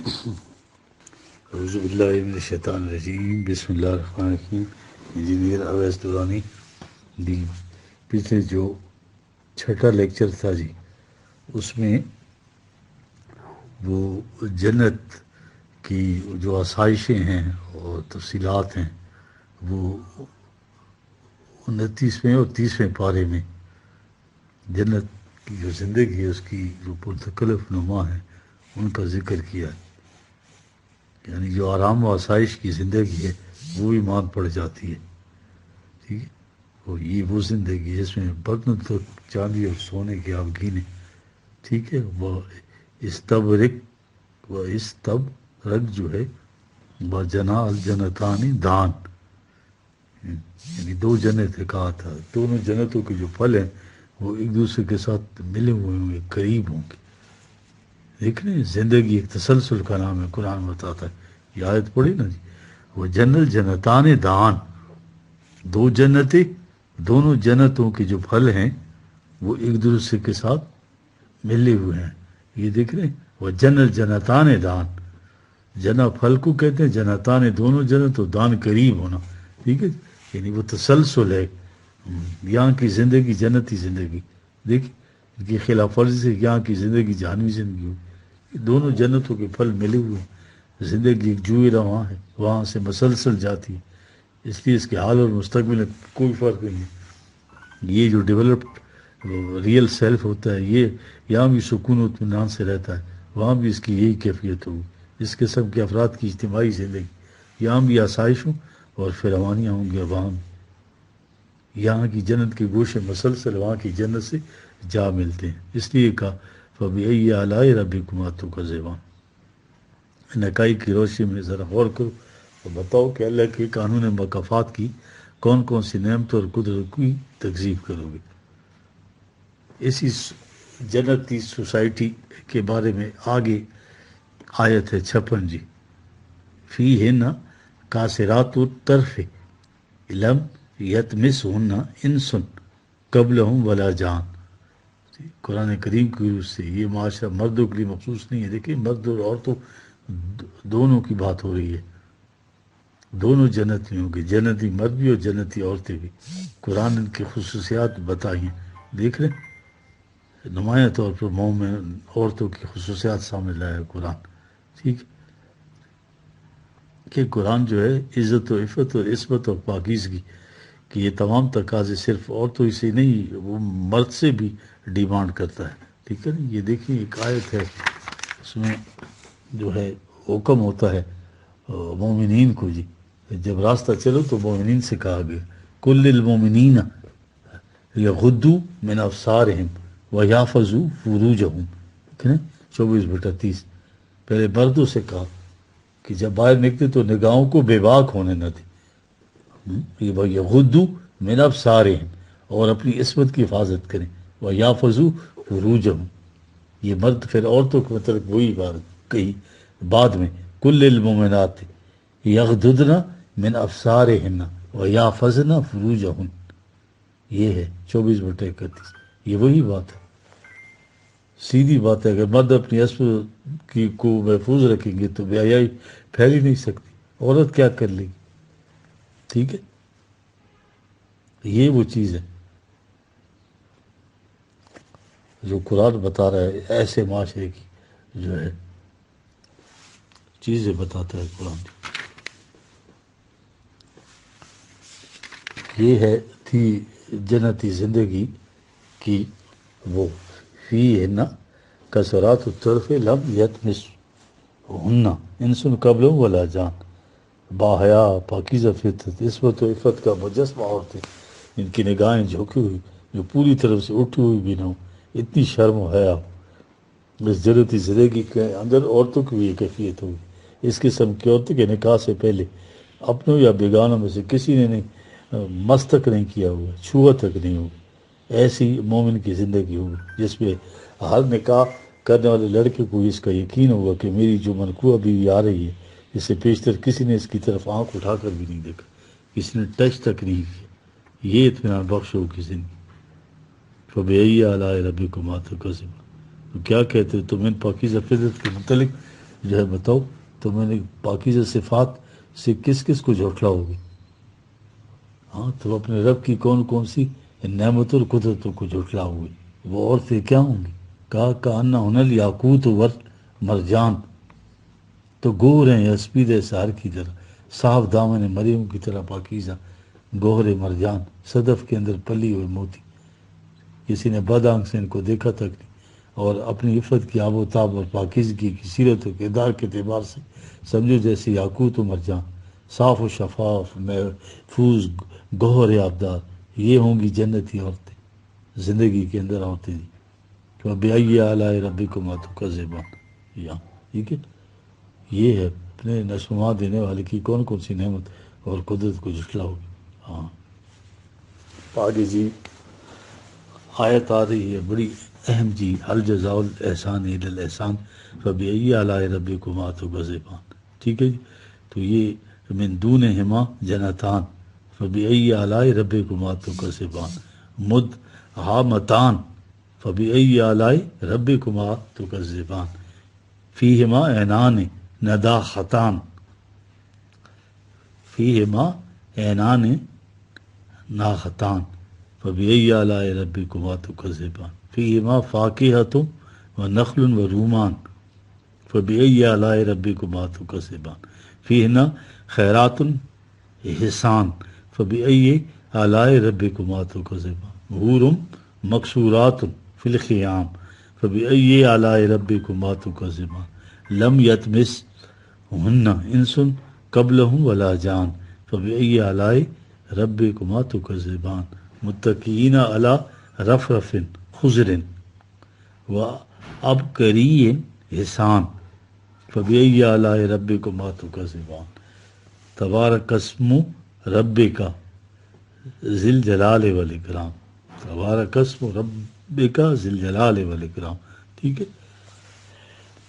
اعوذ باللہ من الشیطان الرجیم، بسم اللہ الرحمن الرحیم۔ انجینئر اویس درانی دی پچھلے جو چھٹا لیکچر تھا جی، اس میں وہ جنت کی جو آسائشیں ہیں اور تفصیلات ہیں وہ 29ویں اور 30ویں پارے میں جنت کی جو زندگی ہے اس کی جو پرتکلف نما ہے ان کا ذکر کیا ہے۔ یعنی جو آرام و آسائش کی زندگی ہے وہ ایمان پڑ جاتی ہے، ٹھیک ہے۔ وہ زندگی جس میں برتن تو چاندی اور سونے کی آپ گینے، ٹھیک ہے۔ وہ استبرک جو ہے وہ جنا الجنتانی دان، یعنی دو جنتیں کہا تھا، دونوں جنتوں کے جو پھل ہیں وہ ایک دوسرے کے ساتھ ملے ہوئے ہوں گے، قریب ہوں گے۔ دیکھ رہے ہیں زندگی ایک تسلسل کا نام ہے، قرآن بتاتا ہے۔ یہ آیت پڑھی نا جی، وہ جنل جنتان دان، دو جنتیں، دونوں جنتوں کے جو پھل ہیں وہ ایک دوسرے کے ساتھ ملے ہوئے ہیں۔ یہ دیکھ رہے ہیں، وہ جنل جنتان دان، جنا پھل کو کہتے ہیں، جنتان دونوں جنت، و دان قریب ہونا، ٹھیک ہے۔ یعنی وہ تسلسل ہے، یہاں کی زندگی جنتی زندگی، دیکھ ان کی خلاف ورزی سے یہاں کی زندگی جہنمی زندگی ہوگی۔ دونوں جنتوں کے پھل ملے ہوئے ہیں، زندگی ایک جوئی رواں ہے، وہاں سے مسلسل جاتی ہے، اس لیے اس کے حال اور مستقبل میں کوئی فرق نہیں ہے۔ یہ جو ڈیولپڈ ریئل سیلف ہوتا ہے یہ یہاں بھی سکون و اطمینان سے رہتا ہے، وہاں بھی اس کی یہی کیفیت ہوگی۔ اس قسم کے افراد کی اجتماعی زندگی، یہاں بھی آسائش ہوں اور فراوانیاں ہوں گی، وہاں بھی یہاں کی جنت کے گوشے مسلسل وہاں کی جنت سے جا ملتے ہیں۔ اس لیے کہا فَبِأَيِّ آلَاءِ رَبِّكُمَا تُكَذِّبَانِ۔ نقائی کی روشنی میں ذرا غور کرو اور بتاؤ کہ اللہ کے قانون مکافات کی کون کون سی نعمتوں اور قدرت کی تکذیب کرو گے۔ اسی جنتی سوسائٹی کے بارے میں آگے آیت ہے 56 جی، فیہن قاصرات الطرف لم یطمثہن انس قبلہم ولا جان۔ قرآن کریم کی روح سے یہ معاشرہ مردوں کے لیے مخصوص نہیں ہے۔ دیکھیں مرد اور عورتوں دونوں کی بات ہو رہی ہے، دونوں جنتی ہوں گے، جنتی مرد بھی اور جنتی عورتیں بھی۔ قرآن ان کی خصوصیات بتائی ہیں، دیکھ رہے ہیں، نمایاں طور پر مومن عورتوں کی خصوصیات سامنے لایا ہے قرآن، ٹھیک ہے۔ کہ قرآن جو ہے عزت و عفت اور عصمت اور پاکیزگی کہ یہ تمام تقاضے صرف عورتوں ہی سے نہیں، وہ مرد سے بھی ڈیمانڈ کرتا ہے، ٹھیک ہے نا۔ یہ دیکھیں ایک آیت ہے، اس میں جو ہے حکم ہوتا ہے مومنین کو جی، جب راستہ چلو تو مومنین سے کہا گیا کل للمومنین یغضوا من ابصارہم ویحفظوا فروجہم، ٹھیک ہے 24/30۔ پہلے مردوں سے کہا کہ جب باہر نکلے تو نگاہوں کو بے باک ہونے نہ دیں، یغضوا من ابصارہم، اور اپنی عصمت کی حفاظت کریں، ویحفظوا فروجہم۔ یہ مرد پھر عورتوں کے متعلق وہی بات کہی بعد میں، کل المومنات یغضضن من ابصارہن ویحفظن فروجہن، یہ ہے 24/31۔ یہ وہی بات ہے، سیدھی بات ہے۔ اگر مرد اپنی عصمت کو محفوظ رکھیں گے تو بے حیائی پھیل ہی نہیں سکتی، عورت کیا کر لے گی، ٹھیک ہے۔ یہ وہ چیز ہے جو قرآن بتا رہا ہے، ایسے معاشرے کی جو ہے چیزیں بتاتا ہے قرآن۔ یہ ہے تھی جنتی زندگی کی وہ فیہن قاصرات الطرف لم یطمثہن انس قبلہم ولا جان، باحیا پاکیزہ فطرت، عصمت و عفت کا مجسمہ عورتیں، ان کی نگاہیں جھکی ہوئی، جو پوری طرف سے اٹھی ہوئی بھی نہ ہو، اتنی شرم و حیا۔ اس جنتی زندگی کے اندر عورتوں کی بھی یہ کیفیت ہوگی۔ اس قسم کی عورتوں کے نکاح سے پہلے اپنوں یا بیگانوں میں سے کسی نے نہیں مس تک نہیں کیا ہوا، چھوا تک نہیں ہوگا۔ ایسی مومن کی زندگی ہوگی جس میں ہر نکاح کرنے والے لڑکے کو اس کا یقین ہوگا کہ میری جو منقوہ بیوی آ رہی ہے، اس سے پیشتر کسی نے اس کی طرف آنکھ اٹھا کر بھی نہیں دیکھا، کسی نے ٹچ تک نہیں کیا۔ یہ اطمینان بخش ہوگی زندگی۔ فَبِأَيِّ آلَاءِ رَبِّكُمَا تُكَذِّبَانِ، تو کیا کہتے ہو تم ان پاکیزہ فطرت کے متعلق جو ہے بتاؤ تو میں نے پاکیزہ صفات سے کس کس کو جھٹلاؤ گے؟ ہاں تو اپنے رب کی کون کون سی نعمت اور قدرتوں کو جھٹلاؤ گے؟ وہ عورتیں کیا ہوں گی؟ کہا کہنا ہنل یاقوت ور مرجان، تو گور ہیں یسپید سہر کی طرح، صاف دامن مریم کی طرح پاکیزہ، گوہر مرجان، صدف کے اندر پلی ہوئے موتی۔ کسی نے بد آنکھ سے ان کو دیکھا تک نہیں، اور اپنی عفت کی آب و تاب اور پاکیزگی کی سیرت و کردار کے اعتبار سے سمجھو جیسے یاقوت و مرجان، صاف و شفاف محفوظ گوہر آبدار۔ یہ ہوں گی جنتی عورتیں، زندگی کے اندر عورتیں دی کہ بِأَيِّ آلَاءِ رَبِّكُمَا تُكَذِّبَانِ۔ یہاں ٹھیک ہے، یہ ہے اپنے نشوما دینے والے کی کون کون سی نعمت اور قدرت کو جھٹلاؤ گے۔ ہاں آگے جی آیت آ رہی ہے بڑی اہم جی، هل جزاء الاحسان الا الاحسان فبأي آلاء ربكما تكذبان۔ ٹھیک ہے جی، تو یہ من دونہما جنتان فبأي آلاء ربكما تكذبان، مدہامتان فبأي آلاء ربكما تكذبان، فیہما عینان نداختان، فیہما عینان ناختان فبأي آلاء ربكما تكذبان، فیہما فاکہۃ ونخل ورمان فبأي آلاء ربكما تكذبان، فیہما خیرات حسان فبأي آلاء ربكما تكذبان، حور مقصورات فی الخیام فبأي آلاء ربكما تكذبان، لم یطمثہن انس قبلہم ولا جان فبأي آلاء ربكما تكذبان، متکئین علی رفرف خضر وعبقری حسان فبأي آلاء ربكما تكذبان، تبارک اسم ربک ذی الجلال والاکرام، تبارک اسم ربک ذی الجلال والاکرام۔ ٹھیک ہے،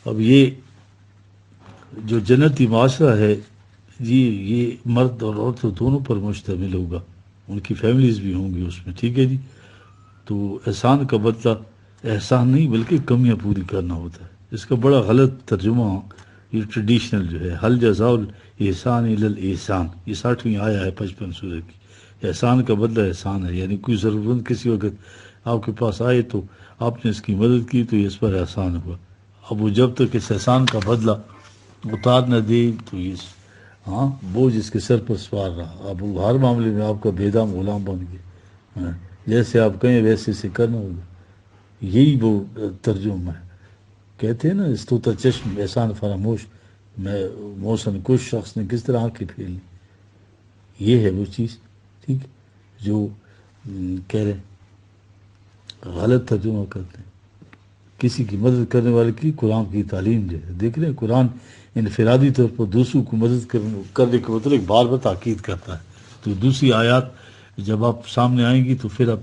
اب یہ جو جنتی معاشرہ ہے جی، یہ مرد اور عورتوں دونوں پر مشتمل ہوگا، ان کی فیملیز بھی ہوں گی اس میں۔ ٹھیک ہے جی، تو احسان کا بدلہ احسان نہیں بلکہ کمیاں پوری کرنا ہوتا ہے۔ اس کا بڑا غلط ترجمہ یہ ٹریڈیشنل جو ہے، حل جزاء الاحسان الا الاحسان، یہ 60ویں آیا ہے 55 سورہ کی۔ احسان کا بدلہ احسان ہے، یعنی کوئی ضرورت مند کسی وقت آپ کے پاس آئے تو آپ نے اس کی مدد کی تو یہ اس پر احسان ہوا۔ اب وہ جب تک اس احسان کا بدلہ اتار نہ دے تو یہ بوجھ اس کے سر پر سوار رہا۔ اب وہ ہر معاملے میں آپ کا بےدام غلام بن گیا، جیسے آپ کہیں ویسے سے کرنا ہوگا۔ یہی وہ ترجمہ ہے، کہتے ہیں نا استوتا چشم احسان فراموش، میں موسن کش شخص نے کس طرح آنکھیں پھیر لی۔ یہ ہے وہ چیز، ٹھیک، جو کہہ رہے ہیں غلط ترجمہ کرتے ہیں۔ کسی کی مدد کرنے والے کی قرآن کی تعلیم جو ہے، دیکھ رہے ہیں قرآن انفرادی طور پر دوسروں کو مدد کرنے کے متعلق بار بار تاکید کرتا ہے، تو دوسری آیات جب آپ سامنے آئیں گی تو پھر آپ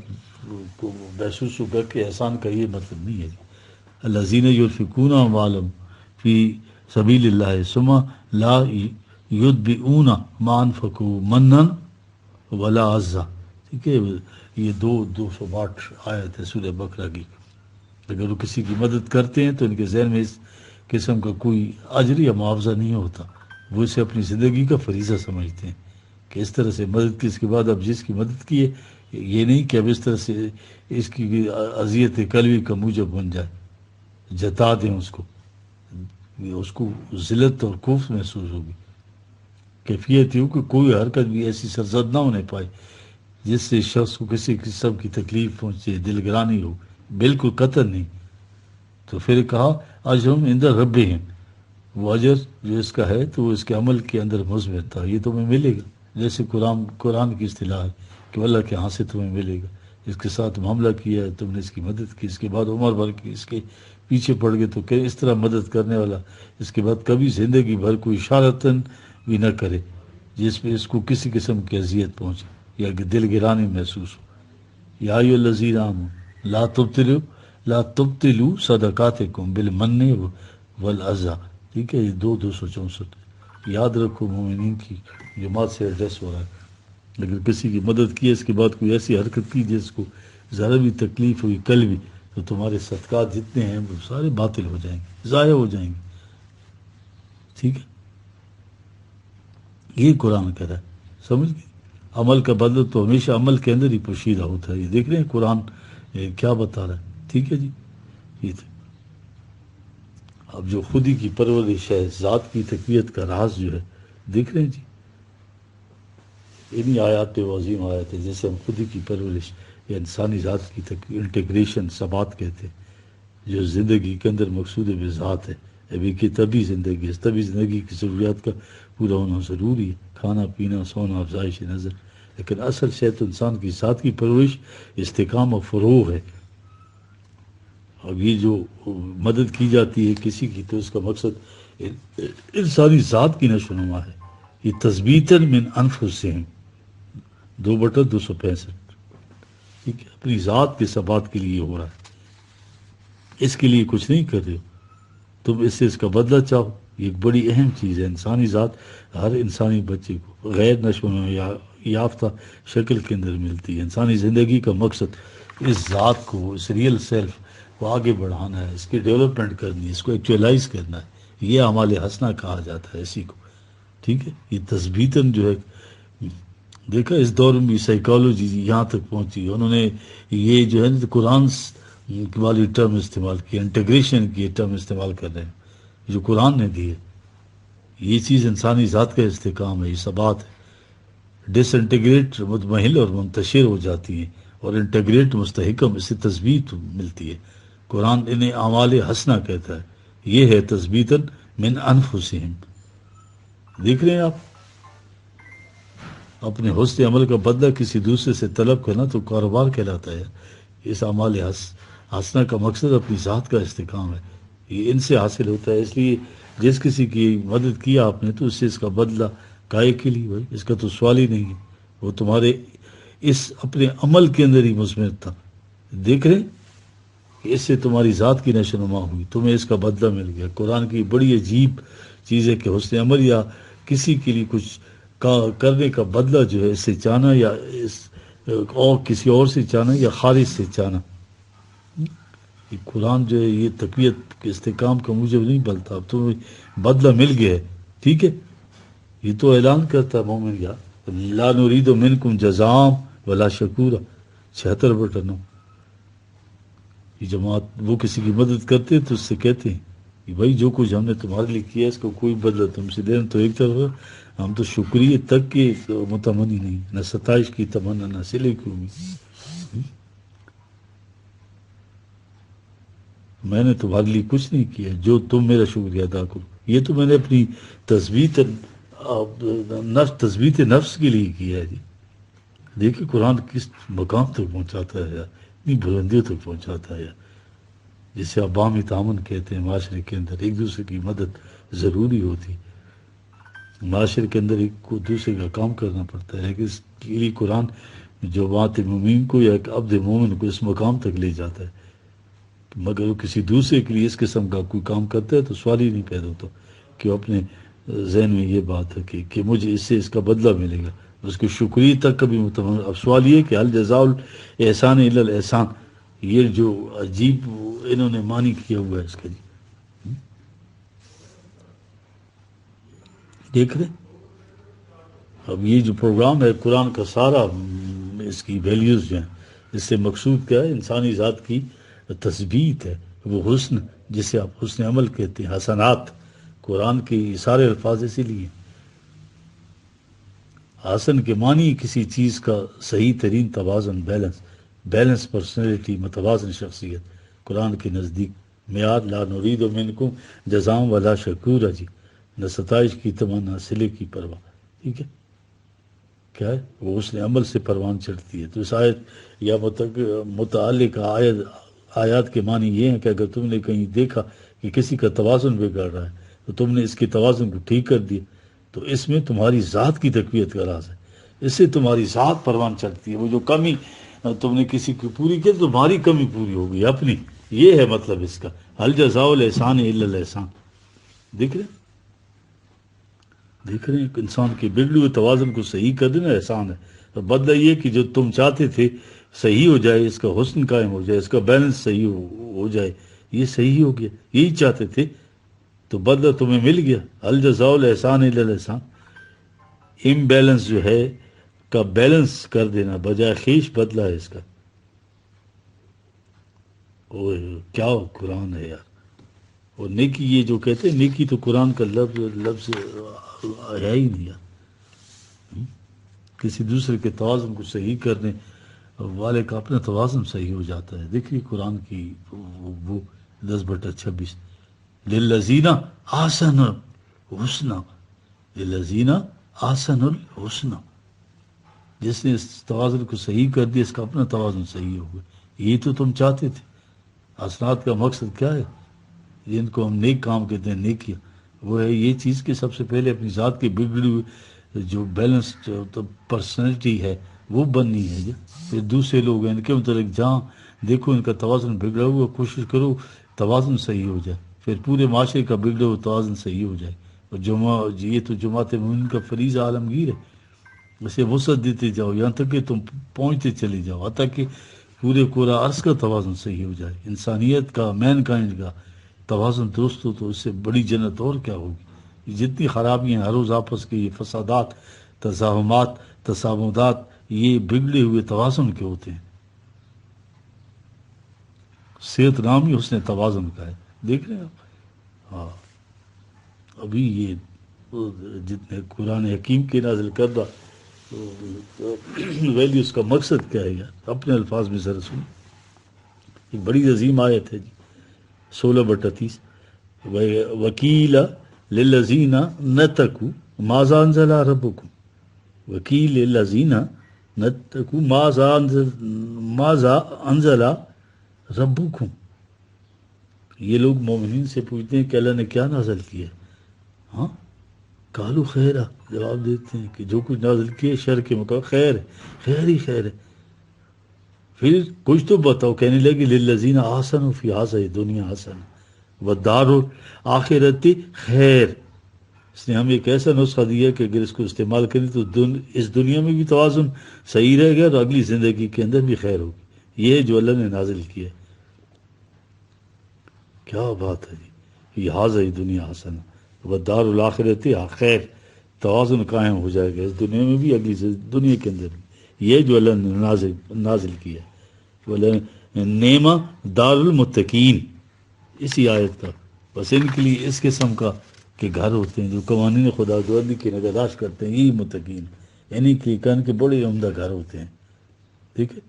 کو محسوس ہوگا کہ احسان کا یہ مطلب نہیں ہے۔ الذین ينفقون اموالهم فی سبیل اللہ ثم لا یتبعون ما انفقوا منا ولا عزا۔ ٹھیک ہے، یہ 262 آیت ہے سورہ بقرہ کی۔ اگر وہ کسی کی مدد کرتے ہیں تو ان کے ذہن میں اس قسم کا کوئی اجر یا معاوضہ نہیں ہوتا، وہ اسے اپنی زندگی کا فریضہ سمجھتے ہیں کہ اس طرح سے مدد کی، اس کے بعد اب جس کی مدد کی ہے یہ نہیں کہ اب اس طرح سے اس کی اذیت قلبی کا موجب بن جائے، جتا دیں اس کو ذلت اور خوف محسوس ہوگی۔ کیفیت یہ ہو کہ کوئی حرکت بھی ایسی سرزد نہ ہونے پائے جس سے شخص کو کسی قسم کی تکلیف پہنچے، دلگرانی ہو، بالکل قطع نہیں۔ تو پھر کہا اجرہم عند ربہم، وہ اجر جو اس کا ہے تو اس کے عمل کے اندر مثبت تھا، یہ تمہیں ملے گا، جیسے قرآن کی اصطلاح ہے کہ اللہ کے ہاں سے تمہیں ملے گا۔ اس کے ساتھ معاملہ کیا ہے، تم نے اس کی مدد کی، اس کے بعد عمر بھر کی اس کے پیچھے پڑ گئے تو کہ اس طرح مدد کرنے والا اس کے بعد کبھی زندگی بھر کوئی اشارتاً بھی نہ کرے جس میں اس کو کسی قسم کی اذیت پہنچے یا کہ دل گرانی محسوس ہو۔ یا ایھا الذین آمنوا لا تبطلوا صدقاتکم بالمن والاذی۔ ٹھیک ہے، یہ 264 یاد رکھو، مومنین کی جماعت سے ایڈریس ہو رہا ہے۔ اگر کسی کی مدد کی اس کے بعد کوئی ایسی حرکت کی جس کو ذرا بھی تکلیف ہوئی قلبی، تو تمہارے صدقات جتنے ہیں وہ سارے باطل ہو جائیں گے، ضائع ہو جائیں گے۔ ٹھیک ہے، یہ قرآن کہہ رہا ہے، سمجھ گئے؟ عمل کا بدل تو ہمیشہ عمل کے اندر ہی پوشیدہ ہوتا ہے، یہ دیکھ رہے ہیں قرآن کیا بتا رہا ہے، ٹھیک ہے جی۔ یہ تھے اب جو خودی کی پرورش ہے، ذات کی تقویت کا راز جو ہے، دیکھ رہے ہیں جی، انہی آیات پہ وہ عظیم آیات ہے جیسے ہم خودی کی پرورش یا انسانی ذات کی انٹیگریشن ثبات کہتے ہیں، جو زندگی کے اندر مقصود بذات ہے، ابھی کہ تبھی زندگی ہے، تبھی زندگی کی ضروریات کا پورا ہونا ضروری ہے، کھانا پینا سونا افزائش نظر، لیکن اصل شے تو انسان کی ذات کی پرورش استحکام و فروغ ہے۔ اب یہ جو مدد کی جاتی ہے کسی کی تو اس کا مقصد انسانی ذات کی نشو و نما ہے، یہ تثبیتاً من انفسہم 2/265، ٹھیک ہے، اپنی ذات کے ثبات کے لیے ہو رہا ہے، اس کے لیے کچھ نہیں کر رہے ہو تم، اس سے اس کا بدلہ چاہو، یہ ایک بڑی اہم چیز ہے۔ انسانی ذات ہر انسانی بچے کو غیر نشو و نما یافتہ شکل کے اندر ملتی ہے۔ انسانی زندگی کا مقصد اس ذات کو، اس ریئل سیلف کو آگے بڑھانا ہے، اس کی ڈیولپمنٹ کرنی ہے، اس کو ایکچوئلائز کرنا ہے، یہ اعمال حسنہ کہا جاتا ہے اسی کو، ٹھیک ہے۔ یہ تثبیتاً جو ہے، دیکھا اس دور میں سائیکالوجی یہاں تک پہنچی، انہوں نے یہ جو ہے نا قرآن والی ٹرم استعمال کی، انٹیگریشن کی ٹرم استعمال کر رہے ہیں جو قرآن نے دی ہے۔ یہ چیز انسانی ذات کا استحکام ہے، یہ ثبات ہے۔ ڈس انٹیگریٹ متمحل اور منتشر ہو جاتی ہیں، اور انٹیگریٹ مستحکم، اس سے تثبیت ملتی ہے۔ قرآن انہیں اعمال حسنہ کہتا ہے، یہ ہے تثبیتاً من انفسہم۔ دیکھ رہے ہیں آپ، اپنے حسن عمل کا بدلہ کسی دوسرے سے طلب کرنا تو کاروبار کہلاتا ہے۔ اس اعمال حسنہ کا مقصد اپنی ذات کا استحکام ہے، یہ ان سے حاصل ہوتا ہے۔ اس لیے جس کسی کی مدد کیا آپ نے تو اس سے اس کا بدلہ کائے کے لیے، بھائی اس کا تو سوال ہی نہیں ہے، وہ تمہارے اس اپنے عمل کے اندر ہی مثمر تھا۔ دیکھ رہے ہیں کہ اس سے تمہاری ذات کی نشو و نما ہوئی، تمہیں اس کا بدلہ مل گیا۔ قرآن کی بڑی عجیب چیز ہے کہ حسن عمل یا کسی کے لیے کچھ کرنے کا بدلہ جو ہے اس سے چاہنا، یا اس اور کسی اور سے چاہنا، یا خارج سے چاہنا، یہ قرآن جو ہے یہ تقویت کے استحکام کا موجب نہیں بلتا، اب تمہیں بدلہ مل گیا ہے، ٹھیک ہے۔ یہ تو اعلان کرتا ہے مومن یا لا نرید منکم جزاء ولا شکورا 76/9۔ یہ جماعت وہ کسی کی مدد کرتے تو اس سے کہتے ہیں کہ بھائی جو کچھ ہم نے تمہارے لیے کیا اس کو کوئی بدلہ تم سے دینا تو ایک طرف، ہم تو شکریہ تک کے متمنی نہیں، نہ ستائش کی تمنا، نہ صلے کی امید۔ میں نے تمہارے لیے کچھ نہیں کیا جو تم میرا شکریہ ادا کرو، یہ تو میں نے اپنی تثبیت نفس کے لیے کیا ہے جی۔ دیکھیں قرآن کس مقام تک پہنچاتا ہے، اتنی بلندیوں تک پہنچاتا ہے، جسے آپ باہمی تعاون کہتے ہیں۔ معاشرے کے اندر ایک دوسرے کی مدد ضروری ہوتی، معاشرے کے اندر ایک کو دوسرے کا کام کرنا پڑتا ہے، کہ اس کے لیے قرآن جو بات مومن کو یا ایک عبد مومن کو اس مقام تک لے جاتا ہے، مگر وہ کسی دوسرے کے لیے اس قسم کا کوئی کام کرتا ہے تو سوال ہی نہیں پیدا ہوتا کہ وہ اپنے ذہن میں یہ بات ہے کہ مجھے اس سے اس کا بدلہ ملے گا، اس کے شکریہ تک کبھی متمن۔ اب سوال یہ کہ هل جزاء الاحسان الا الاحسان، یہ جو عجیب انہوں نے معنی کیا ہوا ہے اس کا جی، دیکھ رہے۔ اب یہ جو پروگرام ہے قرآن کا سارا، اس کی ویلیوز جو ہیں، اس سے مقصود کیا ہے؟ انسانی ذات کی تثبیت ہے، وہ حسن جسے آپ حسن عمل کہتے ہیں، حسنات، قرآن کے سارے الفاظ اسی لیے۔ حسن کے معنی کسی چیز کا صحیح ترین توازن، بیلنس پرسنالٹی، متوازن شخصیت۔ قرآن کے نزدیک معیار لا نرید منکم جزاء ولا شکورا جی، نہ ستائش کی تمنا، صلے کی پرواہ، ٹھیک ہے۔ کیا ہے وہ حسن عمل سے پروان چڑھتی ہے۔ تو اس آیت یا متعلق آیات کے معنی یہ ہیں کہ اگر تم نے کہیں دیکھا کہ کسی کا توازن بگڑ رہا ہے تو تم نے اس کے توازن کو ٹھیک کر دیا، تو اس میں تمہاری ذات کی تقویت کا راز ہے، اس سے تمہاری ذات پروان چڑھتی ہے۔ وہ جو کمی تم نے کسی کی پوری کی تو تمہاری کمی پوری ہو گئی اپنی، یہ ہے مطلب اس کا۔ هل جزاء الاحسان الا الاحسان، دیکھ رہے ہیں انسان کے بگڑے ہوئے توازن کو صحیح کر دینا احسان ہے، اور بدلہ یہ کہ جو تم چاہتے تھے صحیح ہو جائے، اس کا حسن قائم ہو جائے، اس کا بیلنس صحیح ہو جائے، یہ صحیح ہو گیا، یہی چاہتے تھے تو بدلہ تمہیں مل گیا. الجزاء الاحسان الا الاحسان. امبیلنس جو ہے کا بیلنس کر دینا بجائے خیش بدلہ ہے اس کا. اوہ کیا قرآن ہے یار. اور نیکی یہ جو کہتے ہیں نیکی تو قرآن کا لفظ ہے ہی نہیں یار. کسی دوسرے کے توازن کو صحیح کرنے والے کا اپنا توازن صحیح ہو جاتا ہے. دیکھیے قرآن کی وہ 10/26 للذین احسن الحسنی للذین احسن الحسنی. جس نے اس توازن کو صحیح کر دیا اس کا اپنا توازن صحیح ہو گیا. یہ تو تم چاہتے تھے. حسنات کا مقصد کیا ہے؟ جن کو ہم نیک کام کہتے ہیں نیکیاں، وہ ہے یہ چیز کہ سب سے پہلے اپنی ذات کی بگڑی ہوئی جو بیلنسڈ پرسنالٹی ہے وہ بننی ہے. پھر دوسرے لوگ ہیں ان کے متعلق جہاں دیکھو ان کا توازن بگڑا ہوا کوشش کرو توازن صحیح ہو جائے. پھر پورے معاشرے کا بگڑا ہوا توازن صحیح ہو جائے. اور یہ تو جماعت مومنین کا فریضہ عالمگیر ہے. اسے وسعت دیتے جاؤ یہاں تک کہ تم پہنچتے چلے جاؤ حتیٰ کہ پورے پورا عرض کا توازن صحیح ہو جائے. انسانیت کا مین کائنڈ کا توازن درست ہو تو اس سے بڑی جنت اور کیا ہوگی. جتنی خرابیاں ہیں ہر روز آپس کے یہ فسادات تزاحمات تصامدات یہ بگڑے ہوئے توازن کے ہوتے ہیں. صحت نام ہی حسن توازن کا ہے. دیکھ رہے ہیں آپ. ہاں ابھی یہ جتنے قرآن حکیم کے نازل کردہ ویلیوز کا مقصد کیا ہے یار اپنے الفاظ میں ذرا سنیں. ایک بڑی عظیم آیت ہے جی 16/30 وکیل للذین نتقوا ماذا انزل ربکم وکیل للذین نتقوا ماذا انزل ربکم. یہ لوگ مومنین سے پوچھتے ہیں کہ اللہ نے کیا نازل کیا. ہاں قالوا خیرا جواب دیتے ہیں کہ جو کچھ نازل کیا شر کے مقابل خیر ہے. خیر ہی خیر ہے. پھر کچھ تو بتاؤ. کہنے لگے للذین احسنوا فی ہذہ دنیا حسنہ والدار الآخرۃ خیر. اس نے ہمیں ایک ایسا نسخہ دیا کہ اگر اس کو استعمال کریں تو اس دنیا میں بھی توازن صحیح رہے گا اور اگلی زندگی کے اندر بھی خیر ہوگی. یہ ہے جو اللہ نے نازل کیا. کیا بات ہے جی. یہ حاضر دنیا حسن والدار الآخرۃ خیر. توازن قائم ہو جائے گا اس دنیا میں بھی اگلی دنیا کے اندر بھی. یہ جو اللہ نے نازل کیا نعمہ دار المتقین. اسی آیت کا بس ان کے لیے اس قسم کا کہ گھر ہوتے ہیں جو قوانین خدا بندی کی نگہداشت کرتے ہیں. یہی متقین یعنی کہ کن کے بڑے عمدہ گھر ہوتے ہیں. ٹھیک ہے.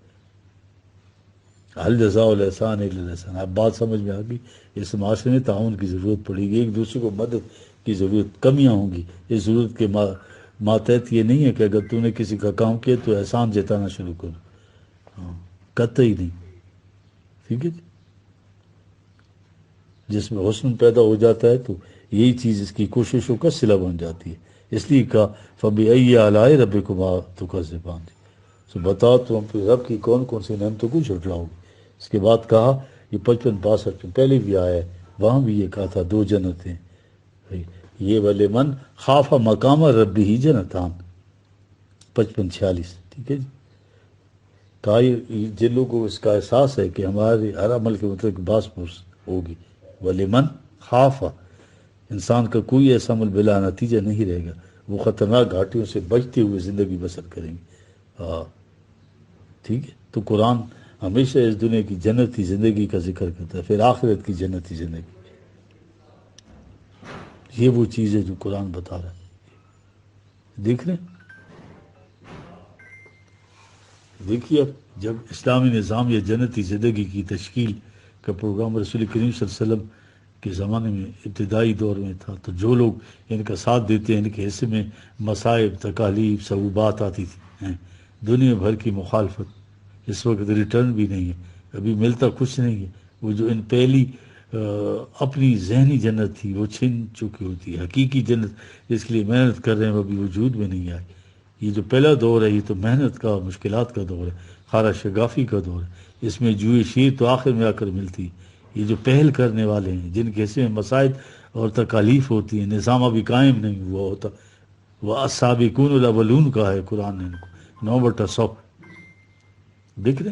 الجزاء الاحسان الا الاحسان. اب بات سمجھ میں آ گئی. اس معاشرے میں تعاون کی ضرورت پڑے گی. ایک دوسرے کو مدد کی ضرورت. کمیاں ہوں گی. اس ضرورت کے ماتحت یہ نہیں ہے کہ اگر تو نے کسی کا کام کیا تو احسان جتانا شروع کرو. ہاں قطعی نہیں. ٹھیک ہے جی. جس میں حسن پیدا ہو جاتا ہے تو یہی چیز اس کی کوششوں کا صلہ بن جاتی ہے. اس لیے کہا فبأي آلاء ربكما تكذبان. تو بتاؤ تم اپنے رب کی کون کون سی نعمتوں کو جھٹلاؤ گے. اس کے بعد کہا یہ 55-62 میں پہلے بھی آیا ہے. وہاں بھی یہ کہا تھا 2 جنتیں. یہ ولمن خاف مقام ربہ جنتان 55-46. ٹھیک ہے جی. کہا جن لوگوں کو اس کا احساس ہے کہ ہمارے ہر عمل کے مطلب باس پوس ہوگی. ولمن خاف انسان کا کوئی ایسا عمل بلا نتیجہ نہیں رہے گا. وہ خطرناک گھاٹیوں سے بچتے ہوئے زندگی بسر کریں گے. ہاں ٹھیک ہے. تو قرآن ہمیشہ اس دنیا کی جنتی زندگی کا ذکر کرتا ہے. پھر آخرت کی جنتی زندگی. یہ وہ چیز ہے جو قرآن بتا رہا ہے. دیکھ رہے ہیں. دیکھیے اب جب اسلامی نظام یا جنتی زندگی کی تشکیل کا پروگرام رسول کریم صلی اللہ علیہ وسلم کے زمانے میں ابتدائی دور میں تھا تو جو لوگ ان کا ساتھ دیتے ہیں ان کے حصے میں مصائب تکالیف صعوبات آتی تھی. دنیا بھر کی مخالفت. اس وقت ریٹرن بھی نہیں ہے. ابھی ملتا کچھ نہیں ہے. وہ جو ان پہلی اپنی ذہنی جنت تھی وہ چھن چکی ہوتی ہے. حقیقی جنت اس کے لیے محنت کر رہے ہیں وہ ابھی وجود میں نہیں آئی. یہ جو پہلا دور ہے یہ تو محنت کا مشکلات کا دور ہے. خارا شگافی کا دور ہے. اس میں جوئے شیر تو آخر میں آ کر ملتی. یہ جو پہل کرنے والے ہیں جن کے حصے میں مسائل اور تکالیف ہوتی ہیں نظام ابھی قائم نہیں ہوا ہوتا. وہ السابقون الاولون کا ہے قرآن نے ان کو 9/100. دیکھ رہے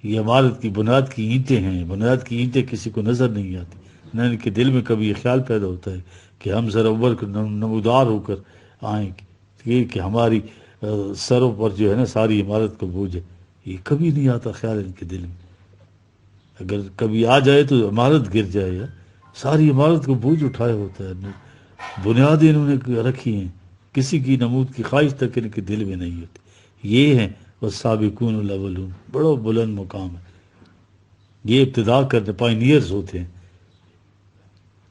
یہ عمارت کی بنیاد کی اینٹیں ہیں. بنیاد کی اینٹیں کسی کو نظر نہیں آتی. نہ ان کے دل میں کبھی یہ خیال پیدا ہوتا ہے کہ ہم ذرا ابھر کر نمودار ہو کر آئیں کہ ہماری سروں پر جو ہے نا ساری عمارت کا بوجھ ہے. یہ کبھی نہیں آتا خیال ان کے دل میں. اگر کبھی آ جائے تو عمارت گر جائے گا. ساری عمارت کو بوجھ اٹھائے ہوتا ہے. بنیادیں انہوں نے رکھی ہیں, کسی کی نمود کی خواہش تک ان کے دل میں نہیں ہوتی. یہ ہیں والسابقون الاولون, بڑا بلند مقام ہے. یہ ابتدا کرنے پائنیئرز ہوتے ہیں.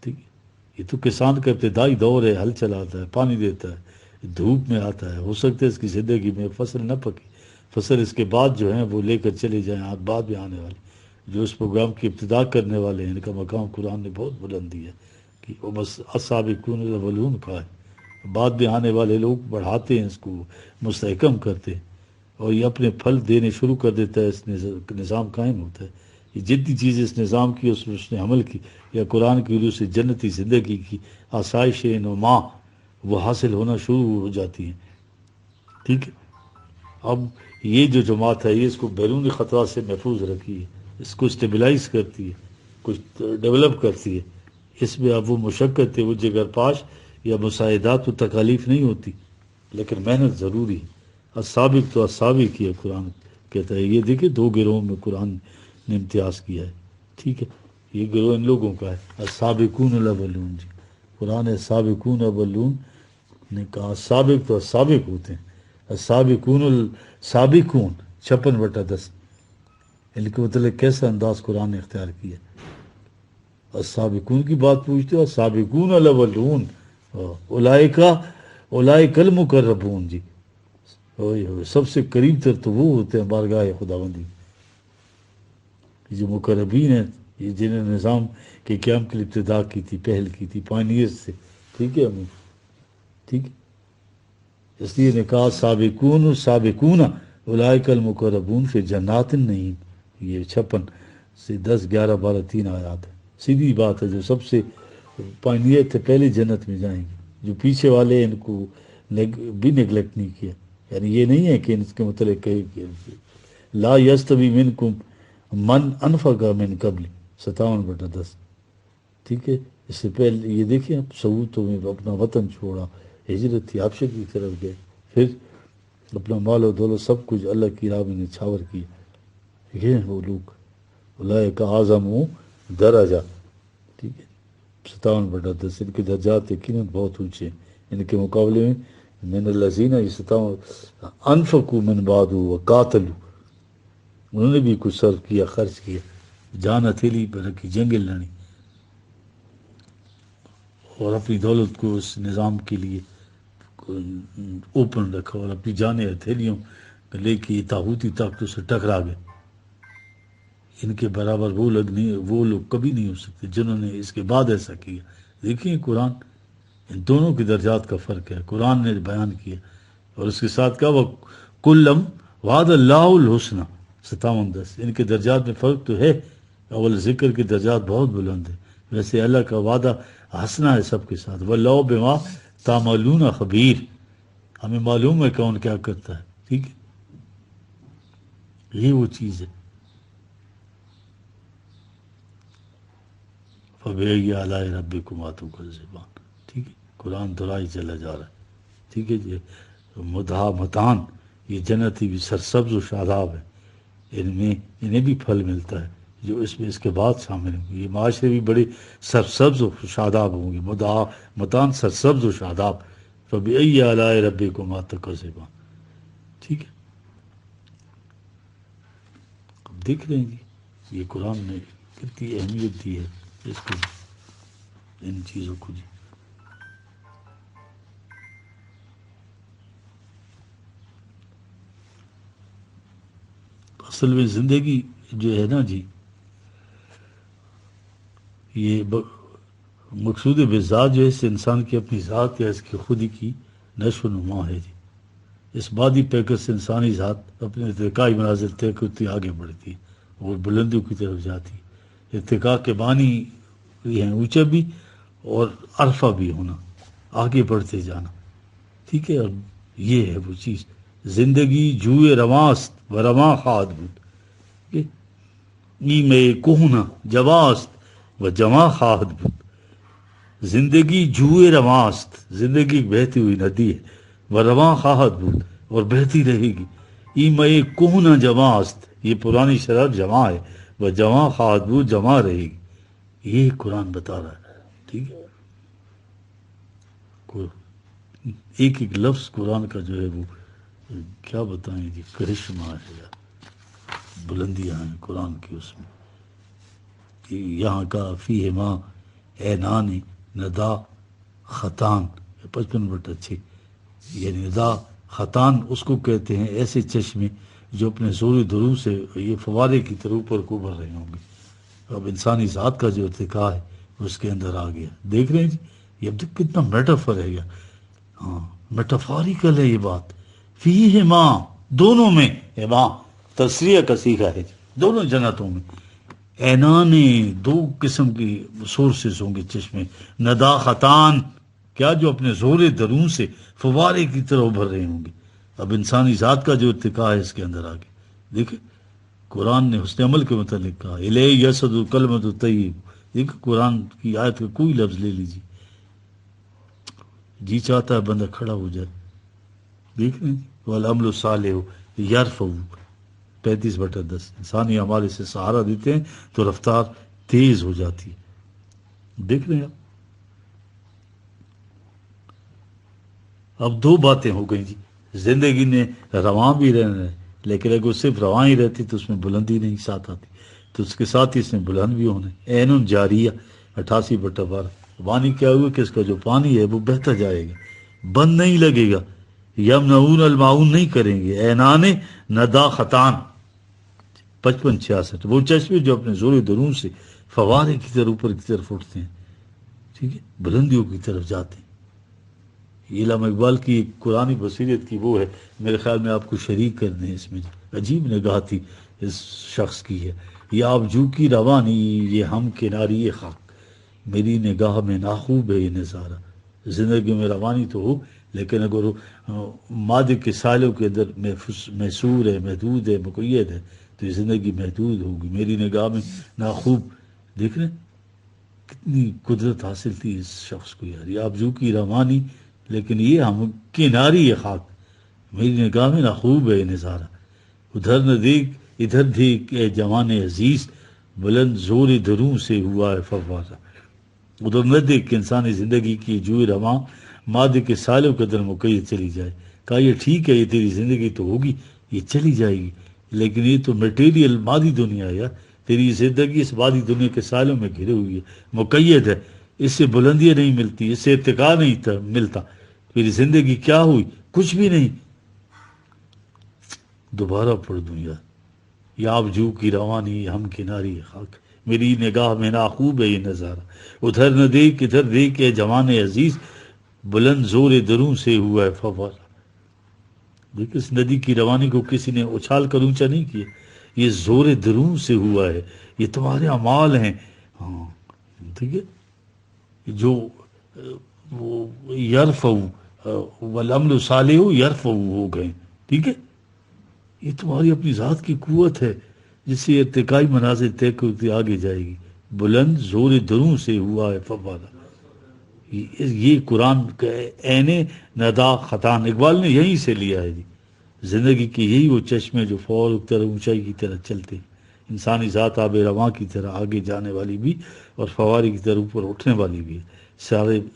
ٹھیک ہے, یہ تو کسان کا ابتدائی دور ہے, ہل چلاتا ہے, پانی دیتا ہے, دھوپ میں آتا ہے. ہو سکتا ہے اس کی زندگی میں فصل نہ پکی, فصل اس کے بعد جو ہیں وہ لے کر چلے جائیں, آج بعد میں آنے والے. جو اس پروگرام کی ابتدا کرنے والے ہیں ان کا مقام قرآن نے بہت بلند دیا ہے کہ وہ بس السابقون الاولون کا ہے. بعد میں آنے والے لوگ بڑھاتے ہیں, اس کو مستحکم کرتے ہیں, اور یہ اپنے پھل دینے شروع کر دیتا ہے. اس نظام قائم ہوتا ہے. یہ جتنی چیزیں اس نظام کی اس نے عمل کی, یا قرآن کی وجہ سے جنتی زندگی کی آسائشیں نما وہ حاصل ہونا شروع ہو جاتی ہیں. ٹھیک ہے, اب یہ جو جماعت ہے یہ اس کو بیرونی خطرات سے محفوظ رکھی ہے, اس کو اسٹیبلائز کرتی ہے, کچھ ڈیولپ کرتی ہے. اس میں اب وہ مشقت ہے, وہ جگر پاش یا مساعدات و تکالیف نہیں ہوتی, لیکن محنت ضروری ہے. السابق تو السابق ہی ہے قرآن کہتا ہے. یہ دیکھیں دو گروہوں میں قرآن نے امتیاز کیا ہے. ٹھیک ہے, یہ گروہ ان لوگوں کا ہے السابقون الاولون. جی قرآن السابقون الاولون نے کہا سابق تو السابق ہوتے ہیں. السابقون السابقون 56/10. ان کے متعلق کیسا انداز قرآن نے اختیار کیا. السابقون کی بات پوچھتے ہو, السابقون الاولون اولئک المقربون. جی سب سے قریب تر تو وہ ہوتے ہیں بارگاہ خداوندی, جو مقربین ہیں, یہ جنہوں نے نظام کے قیام کے لیے ابتدا کی تھی, پہل کی تھی پائنیئر سے. ٹھیک ہے ہمیں, ٹھیک ہے, اس لیے نے کہا سابقون سابقون اولئک المقربون فی جنات النعیم. یہ 56 سے 10 11 12 3 آیات ہے. سیدھی بات ہے, جو سب سے پائنیئر تھے پہلے جنت میں جائیں گے, جو پیچھے والے ان کو بھی نیگلیکٹ نہیں کیا. یعنی یہ نہیں ہے کہ اس کے متعلق کہے کہ لا یستوی منکم من انفق من قبل 57/10. ٹھیک ہے, اس سے پہلے یہ دیکھیں آپ سعودوں میں اپنا وطن چھوڑا, ہجرت تھی, حبشہ کی طرف گئے, پھر اپنا مال و دولت سب کچھ اللہ کی راہ میں نچھاور کیا. یہ ہیں وہ لوگ اولئک اعظم درجہ. ٹھیک ہے, 57/10. ان کے درجات یقیناً بہت اونچے ہیں. ان کے مقابلے میں من الذین انفقوا من بعد وقاتلوا, انہوں نے بھی کچھ صرف کیا, خرچ کیا, جان ہتھیلی پر رکھی, جنگیں لڑی, اور اپنی دولت کو اس نظام کے لیے اوپن رکھا, اور اپنی جانیں ہتھیلیوں لے کے طاغوتی طاقتوں سے ٹکرا گئے. ان کے برابر وہ لوگ کبھی نہیں ہو سکتے جنہوں نے اس کے بعد ایسا کیا. دیکھیں قرآن, ان دونوں کے درجات کا فرق ہے, قرآن نے بیان کیا, اور اس کے ساتھ کہا وہ کلم وعد اللہ الحسنہ 57/10. ان کے درجات میں فرق تو ہے, اول ذکر کے درجات بہت بلند ہیں, ویسے اللہ کا وعدہ حسنہ ہے سب کے ساتھ. واللہ بما تعملون خبیر, ہمیں معلوم ہے کون کیا کرتا ہے. ٹھیک ہے, یہی وہ چیز ہے. فَبِأَيِّ آلَاءِ رَبِّكُمَا تُكَذِّبَانِ. ٹھیک ہے, قرآن دہرائی چلا جا رہا ہے. ٹھیک ہے جی, مدھامتان, یہ جنتی بھی سرسبز و شاداب ہے, ان میں انہیں بھی پھل ملتا ہے جو اس میں اس کے بعد شامل ہوں گے. یہ معاشرے بھی بڑے سرسبز و شاداب ہوں گے, مدھامتان سرسبز و شاداب. فَبِأَيِّ آلَاءِ رَبِّكُمَا تُكَذِّبَانِ. ٹھیک ہے, اب دیکھ رہے ہیں جی یہ قرآن نے کتنی اہمیت دی ہے اس کو, ان چیزوں کو. جی اصل میں زندگی جو ہے نا جی, یہ مقصود بذات جو ہے اس انسان کی اپنی ذات یا اس کی خودی کی نشو و نما ہے. جی اس مادی پیکر سے انسانی ذات اپنے ارتقائی منازل طے کرتی آگے بڑھتی ہے اور بلندیوں کی طرف جاتی ہے. ارتقاء کے معنی یہ ہیں اونچا بھی اور عرفہ بھی ہونا, آگے بڑھتے جانا. ٹھیک ہے, اور یہ ہے وہ چیز. زندگی جوئے رواست و رواں خاد بود, ای میں کوہنا جواست و جمع خواہد بود، زندگی جوئے رواست، زندگی ایک بہتی ہوئی ندی ہے، وہ رواں خواہد بود، اور بہتی رہے گی، ای مئے کوہنا جمع است، یہ پرانی شراب جمع ہے، وہ جمع خواہد بود، جمع رہے گی، یہ قرآن بتا رہا ہے. ٹھیک ہے، ایک ایک لفظ قرآن کا جو ہے وہ کیا بتائیں جی، کرشمہ ہے یا بلندیاں ہیں قرآن کی. اس میں یہاں کا فیہما عینان ندا خطان 55/6، یعنی ندا خطان اس کو کہتے ہیں ایسے چشمے جو اپنے زور درو سے یہ فوارے کی طرح اوپر کو بھر رہے ہوں گے. اب انسانی ذات کا جو ارتقاء ہے اس کے اندر آ گیا. دیکھ رہے ہیں جی، یہ اب تک کتنا میٹافر ہے گا. ہاں میٹافوریکل ہے یہ بات. فیہما دونوں میں، ہما تسریہ کا سیکھا ہے، دونوں جنتوں میں عینان دو قسم کی سورسز ہوں گے چشمے، ندا خطان کیا جو اپنے زور درون سے فوارے کی طرح ابھر رہے ہوں گے. اب انسانی ذات کا جو ارتقاء ہے اس کے اندر آگے دیکھیں. قرآن نے حسن عمل کے متعلق کہا الیہ یصعد الکلمۃ الطیب. دیکھ قرآن کی آیت کا کوئی لفظ لے لیجیے، جی چاہتا ہے بندہ کھڑا ہو جائے. دیکھ رہے ہیں والعمل الصالح یرفع 35/10. انسانی ہمارے سے سہارا دیتے ہیں تو رفتار تیز ہو جاتی ہے. دیکھ رہے ہیں اب دو باتیں ہو گئی جی. زندگی نے رواں بھی رہنا ہے، لیکن اگر صرف رواں ہی رہتی تو اس میں بلندی نہیں ساتھ آتی، تو اس کے ساتھ ہی اس میں بلند بھی ہونا ہے. عین جاریہ 88/12. پانی کیا ہوا کہ اس کا جو پانی ہے وہ بہتا جائے گا، بند نہیں لگے گا. یمنعون المعون نہیں کریں گے. عینان ندا خطان 55/66. وہ چشمے جو اپنے زور درون سے فوارے کی طرف اوپر کی طرف اٹھتے ہیں، ٹھیک ہے، بلندیوں کی طرف جاتے ہیں. یہ علامہ اقبال کی ایک قرآنی بصیرت کی وہ ہے، میرے خیال میں آپ کو شریک کر دیں اس میں. عجیب نگاہ تھی اس شخص کی ہے. یہ آبجو کی روانی یہ ہم کناری خاک، میری نگاہ میں ناخوب ہے یہ نظارہ. زندگی میں روانی تو ہو، لیکن اگر مادے کے سائلوں کے اندر محصور ہے، محدود ہے، مقید ہے، تو یہ زندگی محدود ہوگی. میری نگاہ میں ناخوب. دیکھ رہے ہیں کتنی قدرت حاصل تھی اس شخص کو یار. یہ آبجو کی روانی لیکن یہ ہم کناری ہے خاک، میری نگاہ میں ناخوب ہے یہ نظارہ. ادھر نہ دیکھ ادھر دیکھ اے جوان عزیز، بلند زور دروں سے ہوا ہے فوارہ. ادھر نہ دیکھ کہ انسانی زندگی کی جو رواں مادے کے سالوں کے اندر مقید چلی جائے. کہا یہ ٹھیک ہے، یہ تیری زندگی تو ہوگی، یہ چلی جائے گی، لیکن یہ تو میٹیریل مادی دنیا ہے یار. تیری زندگی اس مادی دنیا کے سالوں میں گھرے ہوئی ہے، مقید ہے، اس سے بلندیاں نہیں ملتی، اس سے ارتقاء نہیں ملتا. پھر زندگی کیا ہوئی؟ کچھ بھی نہیں. دوبارہ پڑھ دوں یار. یا آبجو کی روانی ہم کناری خاک، میری نگاہ میں ناخوب ہے یہ نظارہ. ادھر نہ دیکھ ادھر دیکھ اے جوان عزیز، بلند زور دروں سے ہوا ہے فوارہ. دیکھ اس ندی کی روانی کو کسی نے اچھال کر اونچا نہیں کیا، یہ زور دروں سے ہوا ہے، یہ تمہارے اعمال ہیں. ہاں ٹھیک ہے، جو یرفع والعمل صالح یرفع ہو گئے. ٹھیک ہے، یہ تمہاری اپنی ذات کی قوت ہے جس سے ارتقائی منازل طے کرتی آگے جائے گی. بلند زور دروں سے ہوا ہے فوارہ. یہ قرآن کا عین ندا خطان اقبال نے یہیں سے لیا ہے جی. زندگی کے یہی وہ چشمے جو فور کی طرح اونچائی کی طرح چلتے ہیں. انسانی ذات آب رواں کی طرح آگے جانے والی بھی اور فوارے کی طرح اوپر اٹھنے والی بھی ہے.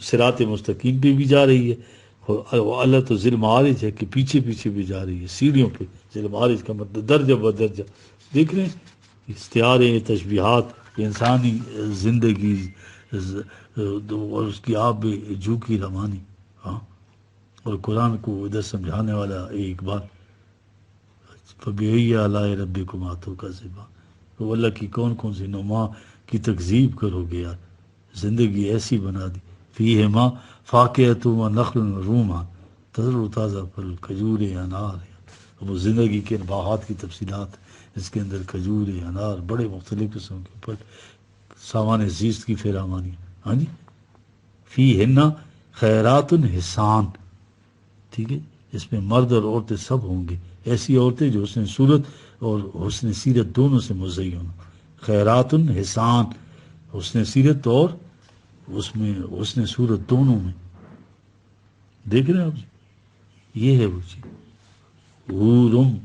صراط مستقیم پہ بھی جا رہی ہے. اللہ تو ذی المعارج ہے کہ پیچھے پیچھے بھی جا رہی ہے سیڑھیوں پہ. ذی المعارج کا مطلب درجہ بدرجہ. دیکھ رہے ہیں استعارے تشبیہات انسانی زندگی اور اس کی آپ جو کی روانی. ہاں، اور قرآن کو ادھر سمجھانے والا ایک بات فَبِأَيِّ آلَاءِ رَبِّكُمَا تُكَذِّبَانِ. تو اللہ کی کون کون سی نما کی تکذیب کرو گے یار. زندگی ایسی بنا دی. فیہما فاکہۃ ونخل رُومًا تَزْرُعُ تازہ پھل، کھجور انار. اب وہ زندگی کے باغات کی تفصیلات، اس کے اندر کھجور انار بڑے مختلف قسم کے پھل، سامان زیست کی فراوانی. ہاں جی، فیہن خیرات حسان. ٹھیک ہے، اس میں مرد اور عورتیں سب ہوں گے، ایسی عورتیں جو حسن صورت اور حسن سیرت دونوں سے مزین ہوں. خیرات حسان حسن سیرت اور اس میں حسن صورت دونوں میں. دیکھ رہے ہیں آپ جی، یہ ہے وہ چیز. حورم